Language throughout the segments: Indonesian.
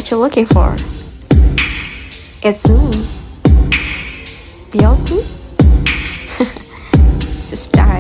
what you're looking for. It's me, the old me. It's a style.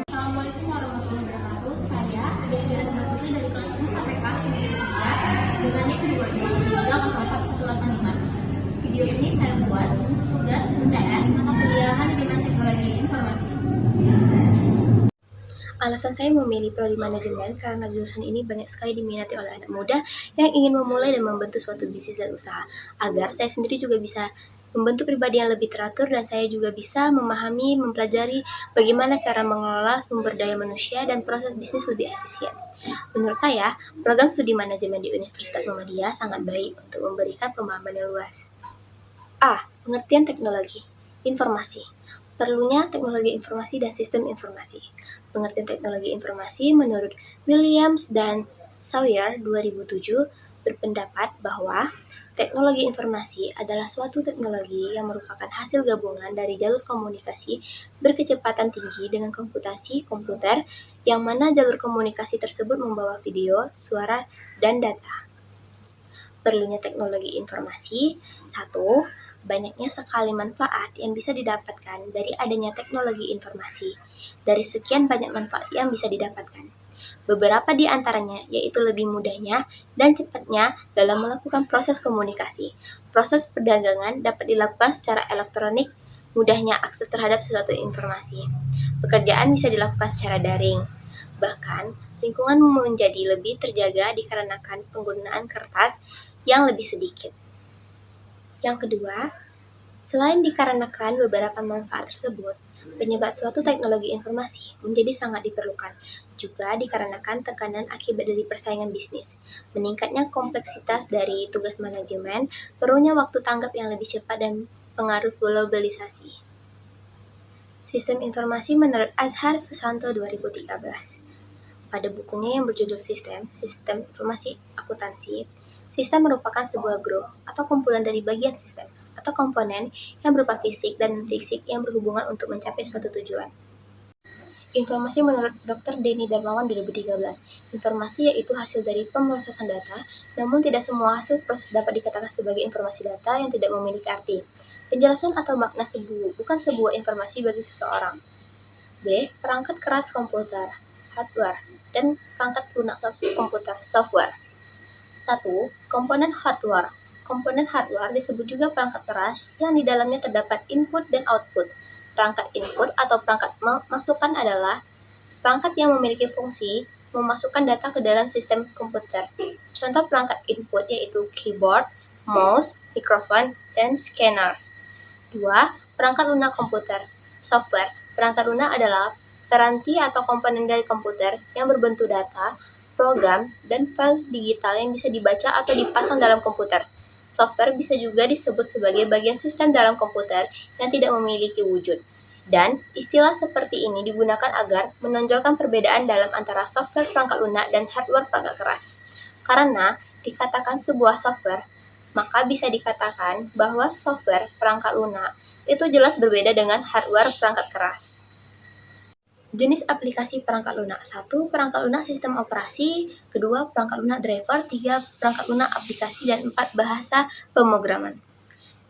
Assalamualaikum warahmatullahi wabarakatuh. Saya Delia Putri dari kelas 4 TK dengan NIM 2330418. Video ini saya buat untuk tugas UTS mata kuliah Manajemen Teknologi Informasi. Alasan saya memilih prodi manajemen karena jurusan ini banyak sekali diminati oleh anak muda yang ingin memulai dan membentuk suatu bisnis dan usaha, agar saya sendiri juga bisa membentuk pribadi yang lebih teratur dan saya juga bisa memahami, mempelajari bagaimana cara mengelola sumber daya manusia dan proses bisnis lebih efisien. Menurut saya, program studi manajemen di Universitas Muhammadiyah sangat baik untuk memberikan pemahaman yang luas. A. Pengertian teknologi informasi. Perlunya teknologi informasi dan sistem informasi. Pengertian teknologi informasi menurut Williams dan Sawyer 2007 berpendapat bahwa teknologi informasi adalah suatu teknologi yang merupakan hasil gabungan dari jalur komunikasi berkecepatan tinggi dengan komputasi komputer, yang mana jalur komunikasi tersebut membawa video, suara, dan data. Perlunya teknologi informasi. 1. Banyaknya sekali manfaat yang bisa didapatkan dari adanya teknologi informasi. Dari sekian banyak manfaat yang bisa didapatkan, beberapa di antaranya yaitu lebih mudahnya dan cepatnya dalam melakukan proses komunikasi. Proses perdagangan dapat dilakukan secara elektronik, mudahnya akses terhadap suatu informasi. Pekerjaan bisa dilakukan secara daring. Bahkan, lingkungan menjadi lebih terjaga dikarenakan penggunaan kertas yang lebih sedikit. Yang kedua, selain dikarenakan beberapa manfaat tersebut, penyebab suatu teknologi informasi menjadi sangat diperlukan, juga dikarenakan tekanan akibat dari persaingan bisnis, meningkatnya kompleksitas dari tugas manajemen, perlunya waktu tanggap yang lebih cepat dan pengaruh globalisasi. Sistem informasi menurut Azhar Susanto 2013. Pada bukunya yang berjudul Sistem Informasi Akuntansi, sistem merupakan sebuah grup atau kumpulan dari bagian sistem atau komponen yang berupa fisik dan non-fisik yang berhubungan untuk mencapai suatu tujuan. Informasi menurut Dr. Denny Darmawan 2013. Informasi yaitu hasil dari pemrosesan data, namun tidak semua hasil proses dapat dikatakan sebagai informasi data yang tidak memiliki arti. Penjelasan atau makna bukan sebuah informasi bagi seseorang. B. Perangkat keras komputer, hardware, dan perangkat lunak komputer, software. 1. Komponen hardware. Komponen hardware disebut juga perangkat keras yang di dalamnya terdapat input dan output. Perangkat input atau perangkat masukan adalah perangkat yang memiliki fungsi memasukkan data ke dalam sistem komputer. Contoh perangkat input yaitu keyboard, mouse, mikrofon, dan scanner. 2. Perangkat lunak komputer. Software. Perangkat lunak adalah peranti atau komponen dari komputer yang berbentuk data, program, dan file digital yang bisa dibaca atau dipasang dalam komputer. Software bisa juga disebut sebagai bagian sistem dalam komputer yang tidak memiliki wujud. Dan istilah seperti ini digunakan agar menonjolkan perbedaan dalam antara software perangkat lunak dan hardware perangkat keras. Karena dikatakan sebuah software, maka bisa dikatakan bahwa software perangkat lunak itu jelas berbeda dengan hardware perangkat keras. Jenis aplikasi perangkat lunak. 1. Perangkat lunak sistem operasi. 2. Perangkat lunak driver. 3. Perangkat lunak aplikasi. Dan 4. Bahasa pemrograman.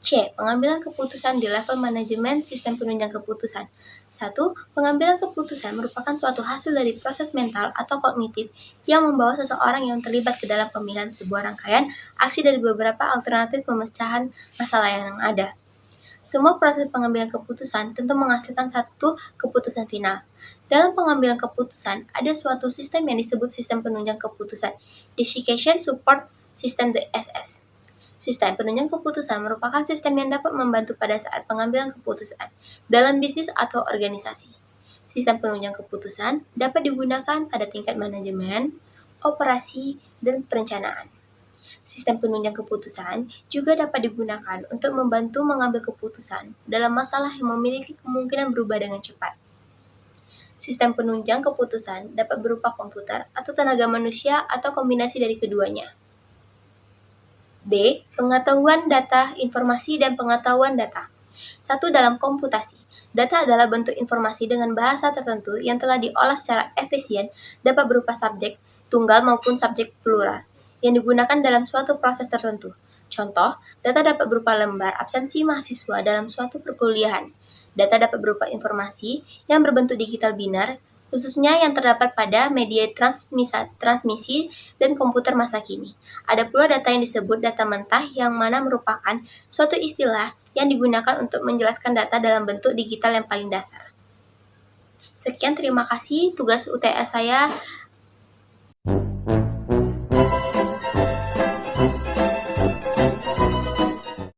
C. Pengambilan keputusan di level manajemen sistem penunjang keputusan. 1. Pengambilan keputusan merupakan suatu hasil dari proses mental atau kognitif yang membawa seseorang yang terlibat ke dalam pemilihan sebuah rangkaian aksi dari beberapa alternatif pemecahan masalah yang ada. Semua proses pengambilan keputusan tentu menghasilkan satu keputusan final. Dalam pengambilan keputusan, ada suatu sistem yang disebut sistem penunjang keputusan, Decision Support System (DSS). Sistem penunjang keputusan merupakan sistem yang dapat membantu pada saat pengambilan keputusan dalam bisnis atau organisasi. Sistem penunjang keputusan dapat digunakan pada tingkat manajemen, operasi, dan perencanaan. Sistem penunjang keputusan juga dapat digunakan untuk membantu mengambil keputusan dalam masalah yang memiliki kemungkinan berubah dengan cepat. Sistem penunjang keputusan dapat berupa komputer atau tenaga manusia atau kombinasi dari keduanya. D. Pengetahuan data, informasi, dan pengetahuan data. 1. Dalam komputasi. Data adalah bentuk informasi dengan bahasa tertentu yang telah diolah secara efisien, dapat berupa subjek, tunggal maupun subjek plural, yang digunakan dalam suatu proses tertentu. Contoh, data dapat berupa lembar absensi mahasiswa dalam suatu perkuliahan. Data dapat berupa informasi yang berbentuk digital binar, khususnya yang terdapat pada media transmisi dan komputer masa kini. Ada pula data yang disebut data mentah yang mana merupakan suatu istilah yang digunakan untuk menjelaskan data dalam bentuk digital yang paling dasar. Sekian, terima kasih. Tugas UTS saya